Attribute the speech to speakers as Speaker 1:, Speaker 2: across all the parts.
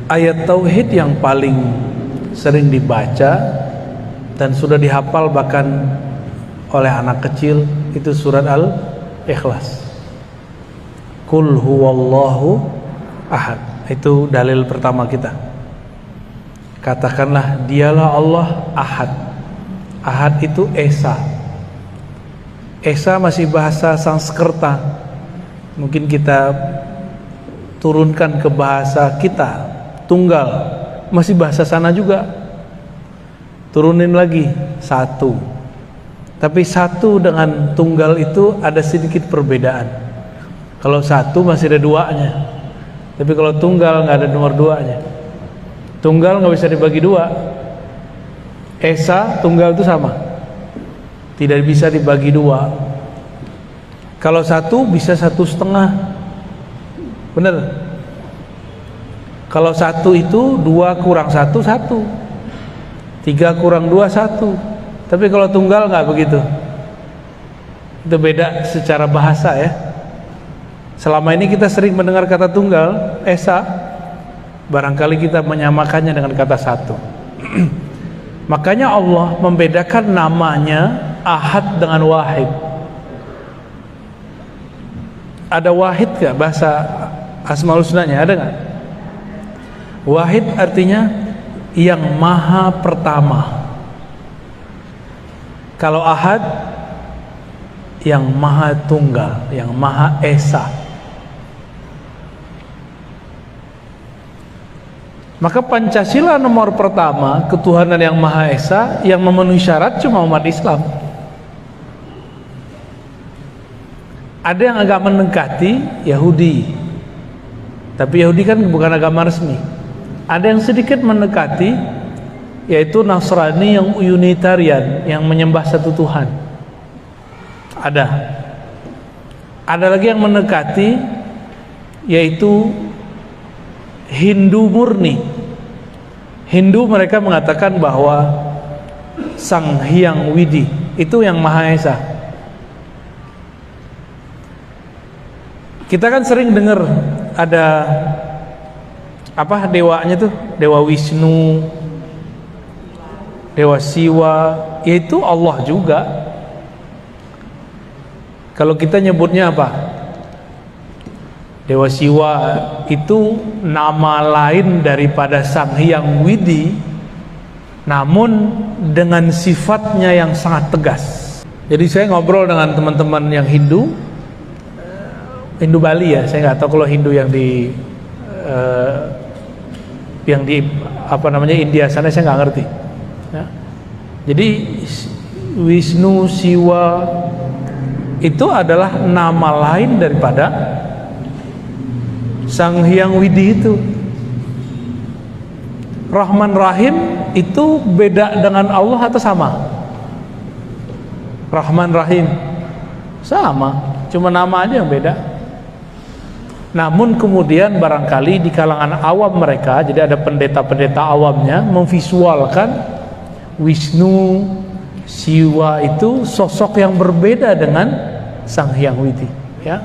Speaker 1: ayat tauhid yang paling sering dibaca dan sudah dihafal bahkan oleh anak kecil itu surat Al-Ikhlas. Qul huwallahu ahad. Itu dalil pertama kita. Katakanlah dialah Allah ahad. Ahad itu esa. Esa masih bahasa Sanskerta. Mungkin kita turunkan ke bahasa kita, tunggal, masih bahasa sana juga. Turunin lagi, satu. Tapi satu dengan tunggal itu ada sedikit perbedaan. Kalau satu masih ada duanya, tapi kalau tunggal nggak ada nomor duanya. Tunggal nggak bisa dibagi dua. Esa tunggal itu sama, tidak bisa dibagi dua. Kalau satu bisa 1,5, bener. Kalau satu itu 2 kurang 1, 1. 3 kurang 2, 1. Tapi kalau tunggal nggak begitu. Itu beda secara bahasa ya. Selama ini kita sering mendengar kata tunggal, esa, barangkali kita menyamakannya dengan kata satu. Makanya Allah membedakan namanya ahad dengan wahid. Ada wahid gak bahasa Asmaul Husnanya? Ada gak? Wahid artinya yang maha pertama. Kalau ahad yang maha tunggal, yang maha esa. Maka Pancasila nomor pertama, ketuhanan yang Maha Esa, yang memenuhi syarat cuma umat Islam. Ada yang agak mendekati Yahudi, tapi Yahudi kan bukan agama resmi. Ada yang sedikit mendekati, yaitu Nasrani yang Unitarian, yang menyembah satu Tuhan. Ada lagi yang mendekati, yaitu Hindu murni. Hindu mereka mengatakan bahwa Sang Hyang Widi itu yang Maha Esa. Kita kan sering dengar ada apa dewanya tuh, Dewa Wisnu, Dewa Siwa, yaitu Allah juga. Kalau kita nyebutnya apa? Dewa Siwa itu nama lain daripada Sang Hyang Widi, namun dengan sifatnya yang sangat tegas. Jadi saya ngobrol dengan teman-teman yang Hindu Bali ya, saya nggak tahu kalau Hindu yang di apa namanya India sana saya nggak ngerti. Ya. Jadi Wisnu Siwa itu adalah nama lain daripada Sang Hyang Widi itu. Rahman Rahim itu beda dengan Allah atau sama? Rahman Rahim sama, cuma nama aja yang beda. Namun kemudian barangkali di kalangan awam mereka, jadi ada pendeta-pendeta awamnya memvisualkan Wisnu Siwa itu sosok yang berbeda dengan Sang Hyang Widi, ya.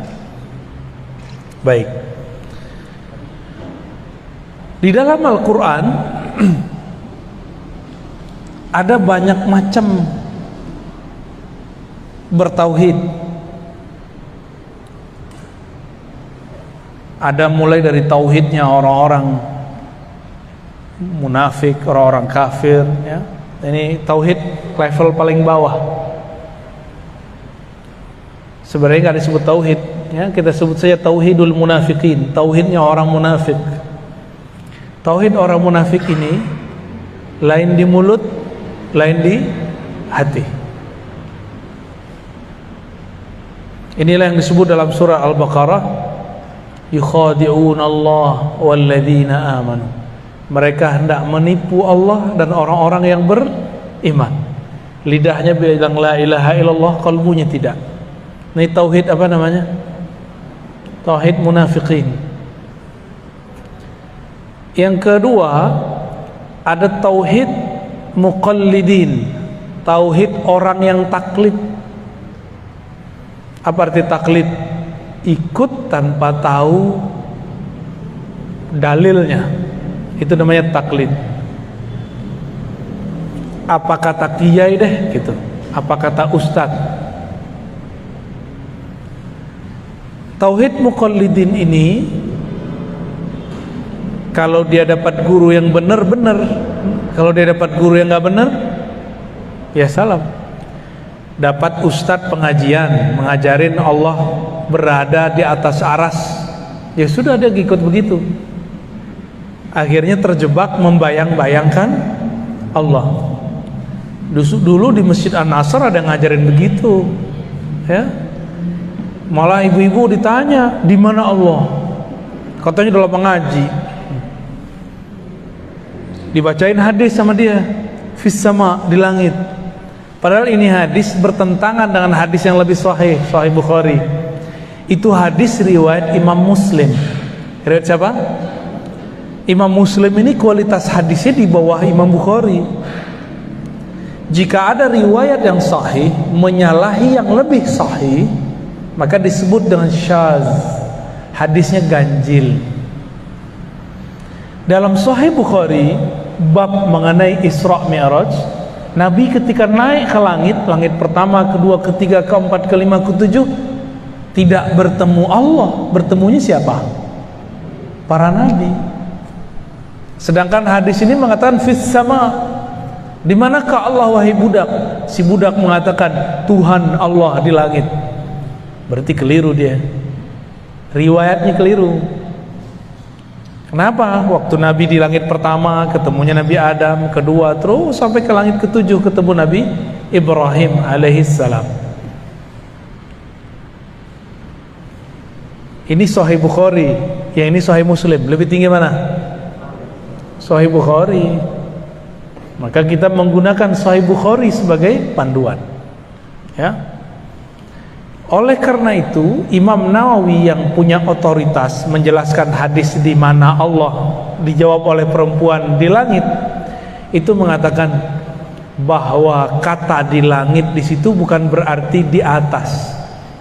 Speaker 1: Baik. Di dalam Al-Quran ada banyak macam bertauhid. Ada mulai dari tauhidnya orang-orang munafik, orang-orang kafir, ya. Ini tauhid level paling bawah. Sebenarnya nggak disebut tauhid, ya. Kita sebut saja tauhidul munafikin, tauhidnya orang munafik. Tauhid orang munafik ini lain di mulut, lain di hati. Inilah yang disebut dalam surah Al-Baqarah, yukhadi'una Allah walladzina amanu. Mereka hendak menipu Allah dan orang-orang yang beriman. Lidahnya bilang la ilaha illallah, kalbunya tidak. Ini tauhid apa namanya? Tauhid munafikin. Yang kedua, ada tauhid muqallidin, tauhid orang yang taklid. Apa arti taklid? Ikut tanpa tahu dalilnya. Itu namanya taklid. Apa kata kiai deh gitu, apa kata ustadz. Tauhid muqallidin ini, kalau dia dapat guru yang benar-benar, kalau dia dapat guru yang nggak benar, ya salam. Dapat ustadz pengajian mengajarin Allah berada di atas aras, ya sudah, dia ikut begitu. Akhirnya terjebak membayang-bayangkan Allah. Dulu di Masjid An-Nasr ada yang ngajarin begitu, ya. Malah ibu-ibu ditanya, di mana Allah? Katanya dalam mengaji. Dibacain hadis sama dia, fis sama, di langit. Padahal ini hadis bertentangan dengan hadis yang lebih sahih, Sahih Bukhari. Itu hadis riwayat Imam Muslim. Riwayat siapa? Imam Muslim ini kualitas hadisnya di bawah Imam Bukhari. Jika ada riwayat yang sahih menyalahi yang lebih sahih, maka disebut dengan syadz, hadisnya ganjil. Dalam Sahih Bukhari bab mengenai Isra Mi'raj, Nabi ketika naik ke langit, langit pertama, kedua, ketiga, keempat, kelima, ketujuh, tidak bertemu Allah. Bertemunya siapa? Para nabi. Sedangkan hadis ini mengatakan fis sama. Di manakah Allah wahai budak? Si budak mengatakan Tuhan Allah di langit. Berarti keliru dia. Riwayatnya keliru. Kenapa? Waktu Nabi di langit pertama ketemunya Nabi Adam, kedua, terus sampai ke langit ketujuh ketemu Nabi Ibrahim alaihissalam. Ini Sahih Bukhari, yang ini Sahih Muslim. Lebih tinggi mana? Sahih Bukhari. Maka kita menggunakan Sahih Bukhari sebagai panduan, ya. Oleh karena itu, Imam Nawawi yang punya otoritas menjelaskan hadis di mana Allah dijawab oleh perempuan di langit, itu mengatakan bahwa kata di langit di situ bukan berarti di atas,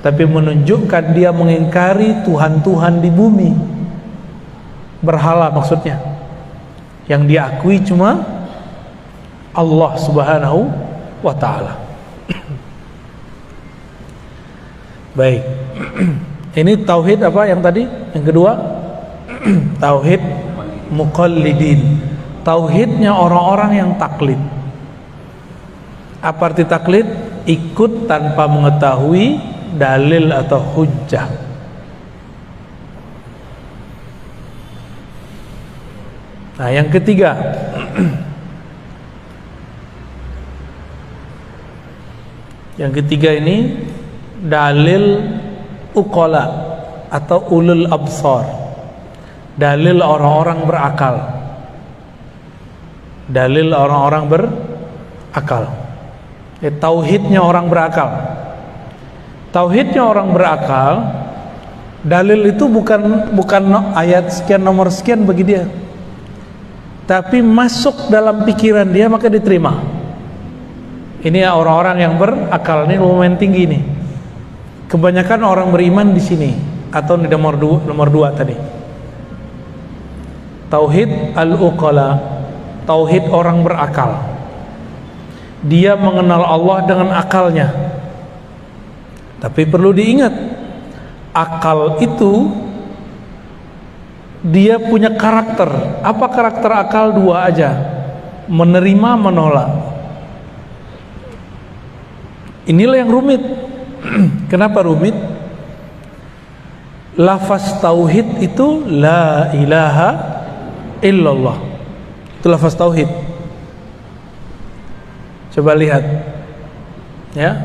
Speaker 1: tapi menunjukkan dia mengingkari Tuhan-Tuhan di bumi, berhala maksudnya. Yang diakui cuma Allah Subhanahu wa ta'ala. Baik. Ini tauhid apa yang tadi? Yang kedua, tauhid muqallidin. Tauhidnya orang-orang yang taklid. Apa arti taklid? Ikut tanpa mengetahui dalil atau hujjah. Nah, yang ketiga, yang ketiga ini dalil uqala atau ulul absar, dalil orang-orang berakal, dalil orang-orang berakal. Tauhidnya orang berakal. Tauhidnya orang berakal, dalil itu bukan ayat sekian nomor sekian bagi dia, tapi masuk dalam pikiran dia maka diterima. Ini orang-orang yang berakal, ini lumayan tinggi nih. Kebanyakan orang beriman di sini atau di nomor dua tadi. Tauhid al-uqala, tauhid orang berakal. Dia mengenal Allah dengan akalnya. Tapi perlu diingat, akal itu dia punya karakter. Apa karakter akal? Dua aja, menerima, menolak. Inilah yang rumit. Kenapa rumit? Lafaz tauhid itu la ilaha illallah. Itu lafaz tauhid. Coba lihat, ya,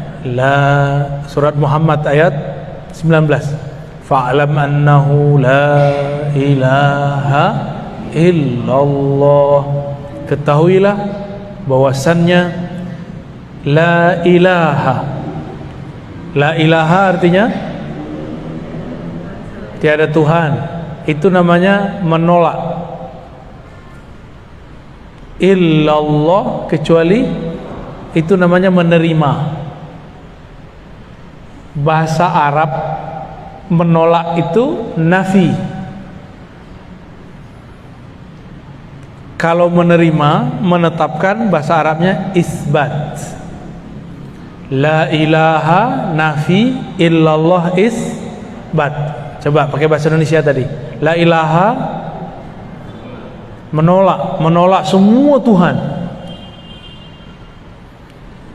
Speaker 1: surat Muhammad ayat 19. Fa'lam annahu la ilaha illallah. Ketahuilah bahwasannya la ilaha. La ilaha artinya tiada Tuhan. Itu namanya menolak. Illallah, kecuali, itu namanya menerima. Bahasa Arab menolak itu nafi. Kalau menerima, menetapkan, bahasa Arabnya isbat. La ilaha nafi illallah isbat. Coba pakai bahasa Indonesia tadi. La ilaha menolak semua Tuhan.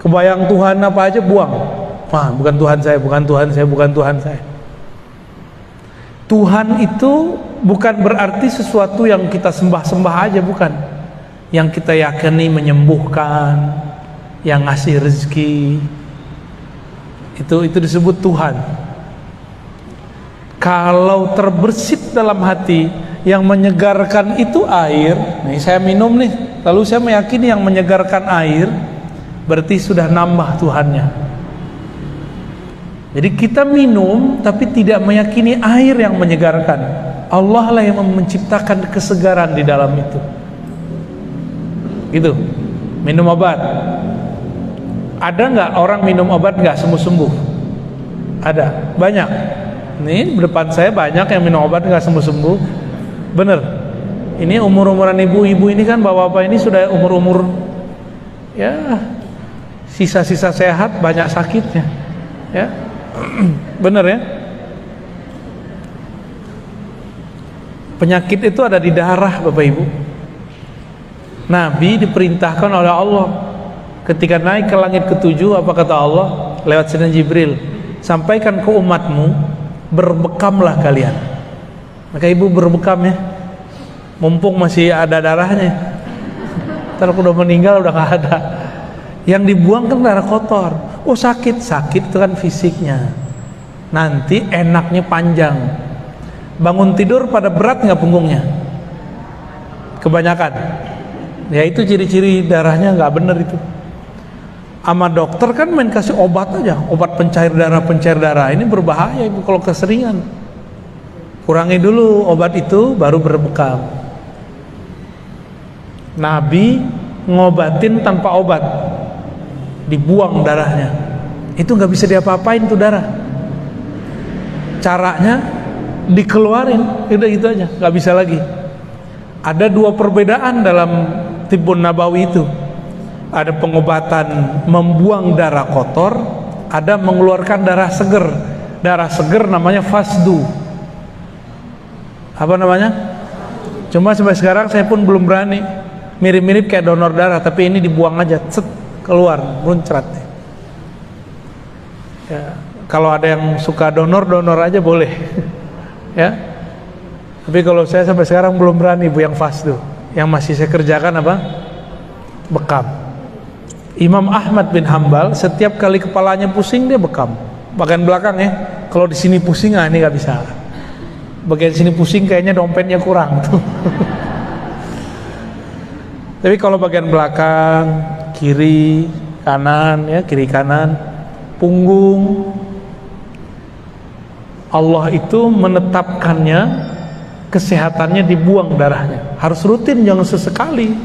Speaker 1: Kebayang Tuhan apa aja buang. Wah, bukan Tuhan saya, bukan Tuhan saya, bukan Tuhan saya. Tuhan itu bukan berarti sesuatu yang kita sembah-sembah aja, bukan. Yang kita yakini menyembuhkan, yang ngasih rezeki. Itu disebut Tuhan. Kalau terbersit dalam hati, yang menyegarkan itu air. Nih saya minum nih, lalu saya meyakini yang menyegarkan air, berarti sudah nambah Tuhannya. Jadi kita minum tapi tidak meyakini air yang menyegarkan. Allah lah yang menciptakan kesegaran di dalam itu. Gitu. Minum obat. Ada nggak orang minum obat nggak sembuh-sembuh? Ada, banyak. Nih depan saya banyak yang minum obat nggak sembuh-sembuh. Bener. Ini umur-umuran ibu-ibu ini kan, bapak-bapak ini sudah umur-umur ya sisa-sisa sehat, banyak sakitnya. Ya. Bener ya. Penyakit itu ada di darah, Bapak Ibu. Nabi diperintahkan oleh Allah ketika naik ke langit ketujuh, apa kata Allah lewat Sayyidina Jibril, sampaikan ke umatmu, berbekamlah kalian. Maka ibu berbekam ya, mumpung masih ada darahnya. Ntar udah meninggal udah gak ada. Yang dibuang kan darah kotor. Oh sakit itu kan fisiknya. Nanti enaknya panjang. Bangun tidur pada berat nggak punggungnya? Kebanyakan. Ya itu ciri-ciri darahnya nggak bener itu. Sama dokter kan main kasih obat aja, obat pencair darah. Ini berbahaya ibu kalau keseringan. Kurangi dulu obat itu, baru berbekam. Nabi ngobatin tanpa obat, dibuang darahnya. Itu nggak bisa diapa-apain tuh darah. Caranya dikeluarin, udah gitu aja, nggak bisa lagi. Ada dua perbedaan dalam Tibbun Nabawi itu. Ada pengobatan membuang darah kotor, ada mengeluarkan darah seger. Darah seger namanya fasdu. Apa namanya? Cuma sampai sekarang saya pun belum berani. Mirip-mirip kayak donor darah, tapi ini dibuang aja, set, keluar, muncrat. Ya, kalau ada yang suka donor aja boleh. Ya. Tapi kalau saya sampai sekarang belum berani bu yang fasdu. Yang masih saya kerjakan apa? Bekam. Imam Ahmad bin Hambal setiap kali kepalanya pusing dia bekam. Bagian belakang ya. Kalau di sini pusing, ini nggak bisa. Bagian sini pusing kayaknya dompetnya kurang tuh. Tapi kalau bagian belakang, kiri, kanan ya, kiri kanan, punggung, Allah itu menetapkannya, kesehatannya dibuang darahnya. Harus rutin, jangan sesekali.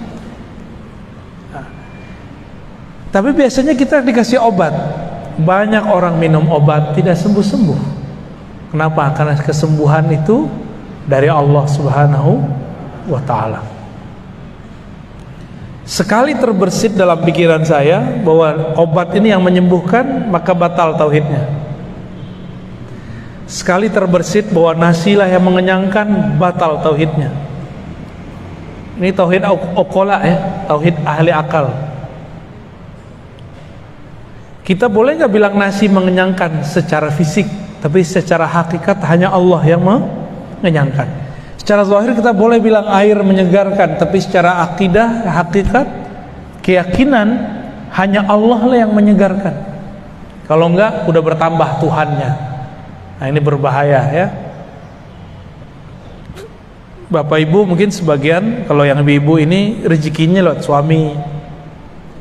Speaker 1: Nah, tapi biasanya kita dikasih obat. Banyak orang minum obat tidak sembuh-sembuh. Kenapa? Karena kesembuhan itu dari Allah Subhanahu wa ta'ala. Sekali terbersit dalam pikiran saya bahwa obat ini yang menyembuhkan, maka batal tauhidnya. Sekali terbersit bahwa nasilah yang mengenyangkan, batal tauhidnya. Ini tauhid okola ya, tauhid ahli akal. Kita boleh nggak bilang nasi mengenyangkan secara fisik, tapi secara hakikat hanya Allah yang mengenyangkan. Secara zahir kita boleh bilang air menyegarkan, tapi secara akidah, hakikat, keyakinan hanya Allah lah yang menyegarkan. Kalau enggak, udah bertambah Tuhannya. Nah ini berbahaya ya. Bapak ibu mungkin sebagian, kalau yang ibu-ibu ini rezekinya lewat suami.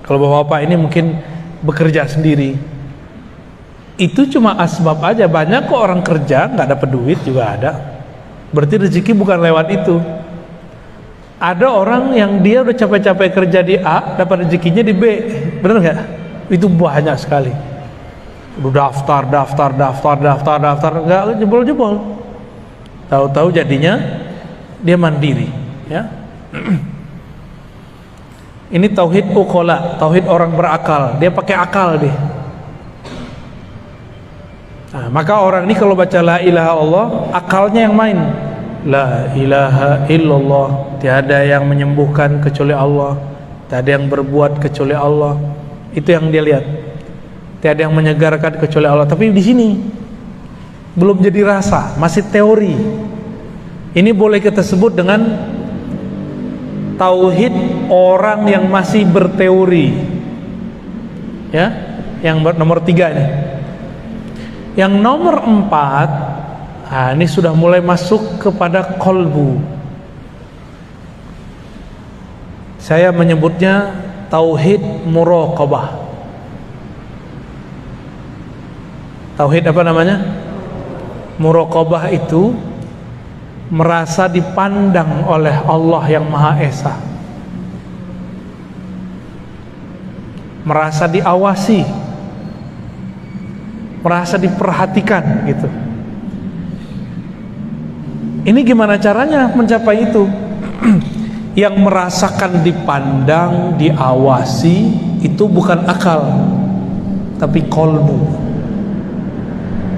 Speaker 1: Kalau bapak-bapak ini mungkin bekerja sendiri. Itu cuma asbab aja. Banyak kok orang kerja nggak dapat duit juga ada. Berarti rezeki bukan lewat itu. Ada orang yang dia udah capek-capek kerja di A, dapat rezekinya di B. Bener nggak? Itu banyak sekali. Udah daftar, nggak tahu-tahu jadinya dia mandiri, ya. Ini tauhid uqala, tauhid orang berakal. Dia pakai akal dia. Nah, maka orang ini kalau baca la ilaha Allah, akalnya yang main. La ilaha illallah, tiada yang menyembuhkan kecuali Allah, tiada yang berbuat kecuali Allah. Itu yang dia lihat. Tiada yang menyegarkan kecuali Allah. Tapi di sini belum jadi rasa, masih teori. Ini boleh kita sebut dengan tauhid orang yang masih berteori. Ya, yang nomor 3 ini. Yang nomor 4, nah, ini sudah mulai masuk kepada qalbu. Saya menyebutnya tauhid muraqabah. Tauhid apa namanya? Muraqabah itu merasa dipandang oleh Allah yang Maha Esa, merasa diawasi, merasa diperhatikan gitu. Ini gimana caranya mencapai itu? Yang merasakan dipandang, diawasi itu bukan akal, tapi qalbu.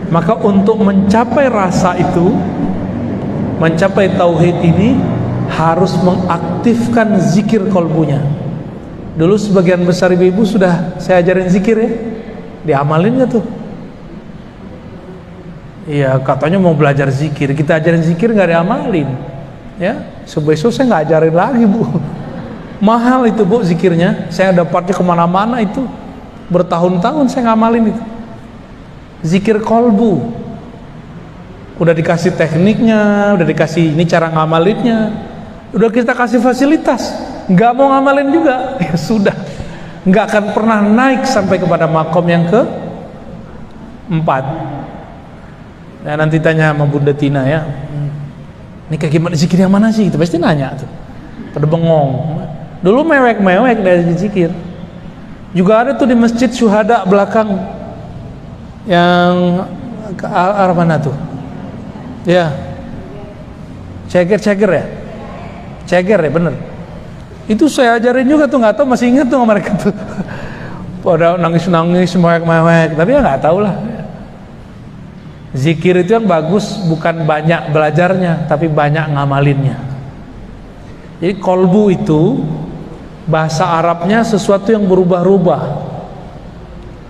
Speaker 1: Maka untuk mencapai rasa itu, mencapai tauhid ini, harus mengaktifkan zikir qalbunya. Dulu sebagian besar ibu-ibu sudah saya ajarin zikir ya, diamalin gak tuh? Iya, katanya mau belajar zikir, kita ajarin zikir nggak diamalin, ya. Besok saya nggak ajarin lagi bu. Mahal itu bu zikirnya, saya dapatnya kemana-mana itu, bertahun-tahun saya ngamalin itu. Zikir kolbu, udah dikasih tekniknya, udah dikasih ini cara ngamalinnya, udah kita kasih fasilitas, nggak mau ngamalin juga, ya sudah, nggak akan pernah naik sampai kepada makom yang ke-4. Ya, nanti tanya sama Bunda Tina ya, ini kayak gimana zikir yang mana sih? Itu pasti nanya tuh, pada bengong. Dulu mewek-mewek dari zikir. Juga ada tuh di masjid Syuhada belakang, yang ke arah mana tuh? Ya, ceger ya, ceger ya bener. Itu saya ajarin juga tuh, nggak tahu masih ingat tuh mereka tuh. Pada nangis-nangis, mewek-mewek, tapi ya nggak tahu lah. Zikir itu yang bagus bukan banyak belajarnya, tapi banyak ngamalinnya. Jadi kolbu itu bahasa Arabnya sesuatu yang berubah-ubah,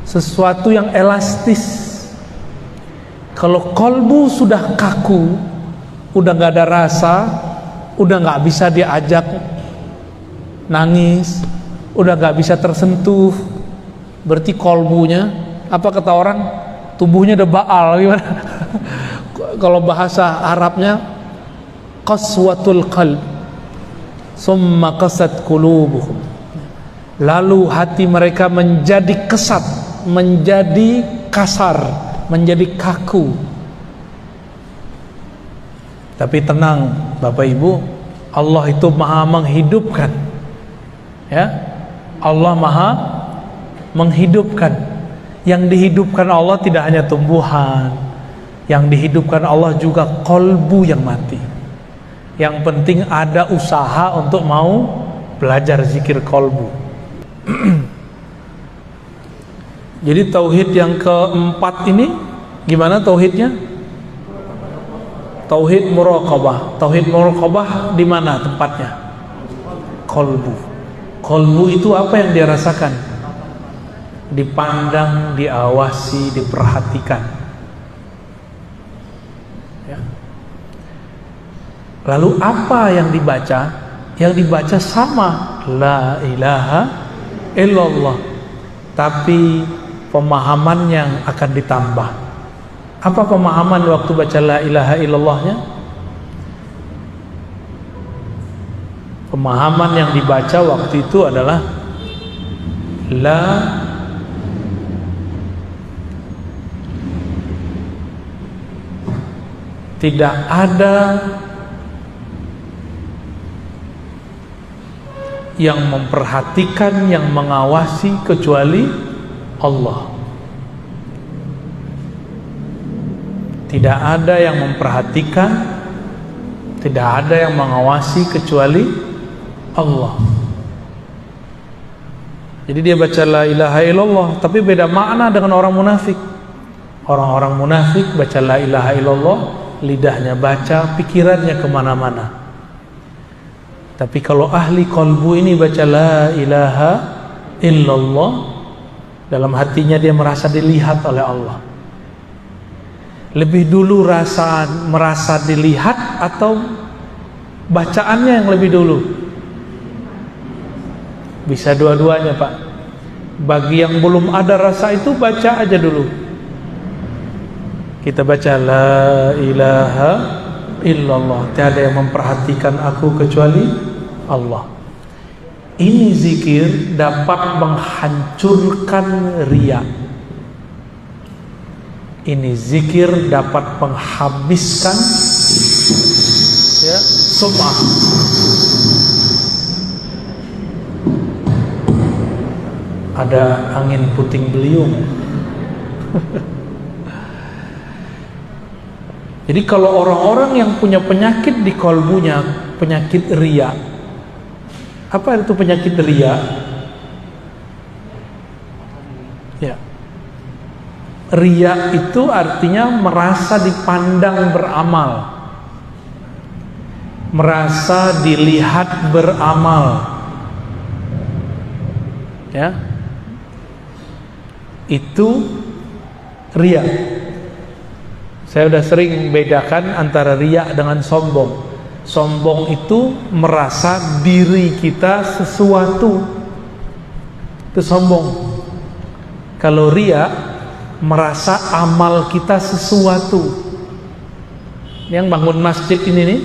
Speaker 1: sesuatu yang elastis. Kalau kolbu sudah kaku, udah nggak ada rasa, udah nggak bisa diajak nangis, udah nggak bisa tersentuh, berarti kolbunya, apa kata orang, tubuhnya udah baal gimana? Kalau bahasa Arabnya qaswatul qalb summa qasat qulubuhum, lalu hati mereka menjadi kesat, menjadi kasar, menjadi kaku. Tapi tenang Bapak Ibu, Allah itu maha menghidupkan, ya, Allah maha menghidupkan. Yang dihidupkan Allah tidak hanya tumbuhan, yang dihidupkan Allah juga kolbu yang mati. Yang penting ada usaha untuk mau belajar zikir kolbu. Jadi tauhid yang ke-4 ini gimana tauhidnya? Tauhid muraqabah. Tauhid muraqabah di mana tempatnya? Kolbu. Kolbu itu apa yang dia rasakan? Dipandang, diawasi, diperhatikan, ya. Lalu apa yang dibaca? Yang dibaca sama la ilaha illallah, tapi pemahaman yang akan ditambah. Apa pemahaman waktu baca la ilaha illallahnya? Pemahaman yang dibaca waktu itu adalah la tidak ada yang memperhatikan, yang mengawasi kecuali Allah. Tidak ada yang memperhatikan, tidak ada yang mengawasi kecuali Allah. Jadi dia baca la ilaha illallah, tapi beda makna dengan orang munafik. Orang-orang munafik baca la ilaha illallah, lidahnya baca, pikirannya kemana-mana. Tapi kalau ahli qalbu ini baca la ilaha illallah, dalam hatinya dia merasa dilihat oleh Allah. Lebih dulu merasa dilihat atau bacaannya yang lebih dulu? Bisa dua-duanya, Pak. Bagi yang belum ada rasa itu, baca aja dulu. Kita baca la ilaha illallah, tiada yang memperhatikan aku kecuali Allah. Ini zikir dapat menghancurkan riya. Ini zikir dapat menghabiskan ya, sum'ah. Ada angin puting beliung. Jadi kalau orang-orang yang punya penyakit di kalbunya, penyakit riya. Apa itu penyakit riya? Ya. Riya itu artinya merasa dipandang beramal, merasa dilihat beramal. Ya. Itu riya. Saya sudah sering bedakan antara riya dengan sombong. Sombong itu merasa diri kita sesuatu, itu sombong. Kalau riya merasa amal kita sesuatu. Yang bangun masjid ini nih,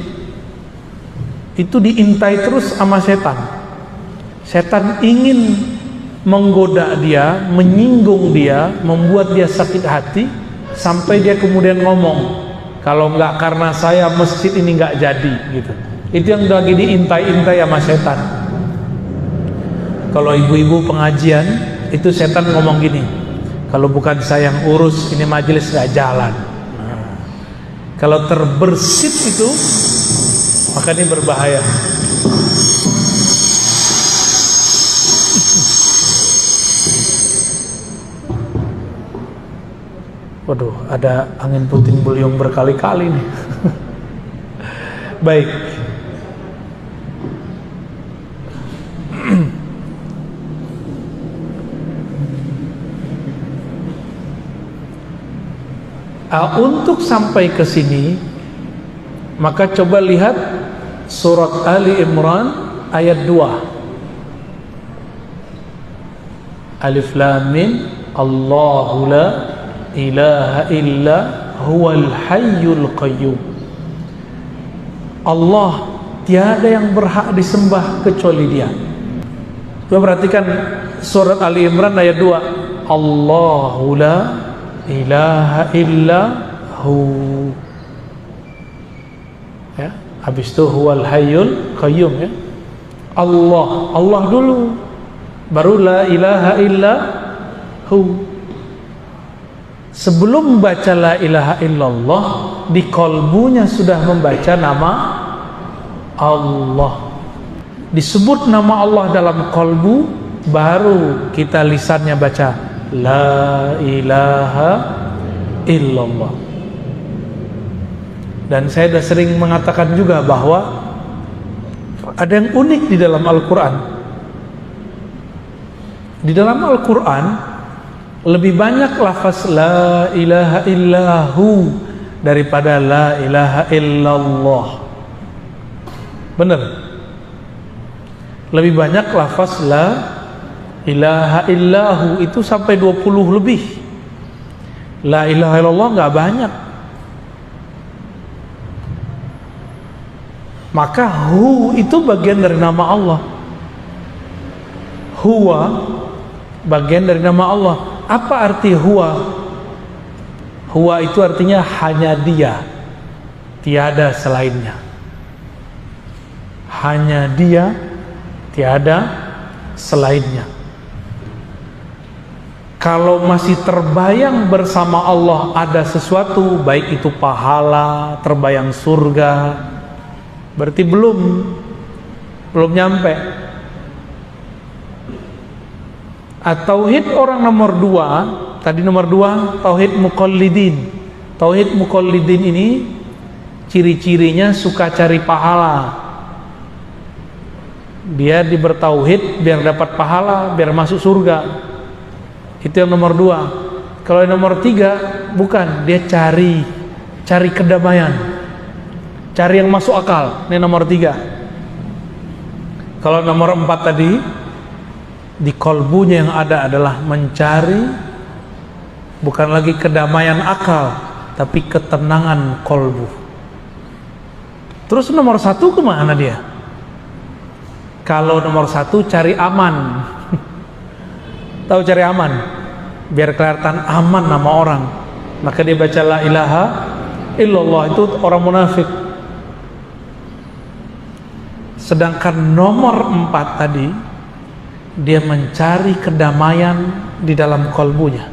Speaker 1: itu diintai terus sama setan. Setan ingin menggoda dia, menyinggung dia, membuat dia sakit hati, sampai dia kemudian ngomong, kalau enggak karena saya masjid ini enggak jadi, gitu. Itu yang lagi diintai-intai sama setan. Kalau ibu-ibu pengajian, itu setan ngomong gini, kalau bukan saya yang urus, ini majelis enggak jalan. Nah, kalau terbersit itu, maka ini berbahaya. Waduh, ada angin puting beliung berkali-kali nih. Baik. Untuk sampai ke sini, maka coba lihat surat Ali Imran ayat 2. Alif Lam Mim, Allahu la ilaha illa huwal hayyul qayyum. Allah tiada yang berhak disembah kecuali Dia. Coba perhatikan surat Ali Imran ayat 2. Allahu la ilaha illa hu. Ya, habis itu huwal hayyul qayyum ya. Allah dulu, baru la ilaha illa hu. Sebelum baca la ilaha illallah, di kalbunya sudah membaca nama Allah. Disebut nama Allah dalam kalbu, baru kita lisannya baca la ilaha illallah. Dan saya sudah sering mengatakan juga bahwa ada yang unik di dalam Al-Quran. Di dalam Al-Quran lebih banyak lafaz la ilaha illahu daripada la ilaha illallah. Benar? Lebih banyak lafaz la ilaha illahu itu sampai 20 lebih. La ilaha illallah nggak banyak. Maka hu itu bagian dari nama Allah. Huwa bagian dari nama Allah. Apa arti huwa? Huwa itu artinya hanya Dia, tiada selainnya. Hanya Dia, tiada selainnya. Kalau masih terbayang bersama Allah ada sesuatu, baik itu pahala, terbayang surga, berarti belum nyampe. Tauhid orang nomor 2, tadi nomor 2 tauhid muqallidin. Tauhid muqallidin ini ciri-cirinya suka cari pahala. Dia bertauhid biar dapat pahala, biar masuk surga. Itu yang nomor 2. Kalau yang nomor 3 bukan, dia cari kedamaian, cari yang masuk akal. Ini nomor 3. Kalau nomor 4 tadi, di kolbunya yang ada adalah mencari bukan lagi kedamaian akal, tapi ketenangan kolbu. Terus nomor 1 kemana dia? Kalau nomor 1 cari aman. Tahu cari aman? Biar kelihatan aman nama orang, maka dia baca la ilaha illallah. Itu orang munafik. Sedangkan nomor 4 tadi, dia mencari kedamaian di dalam kolbunya.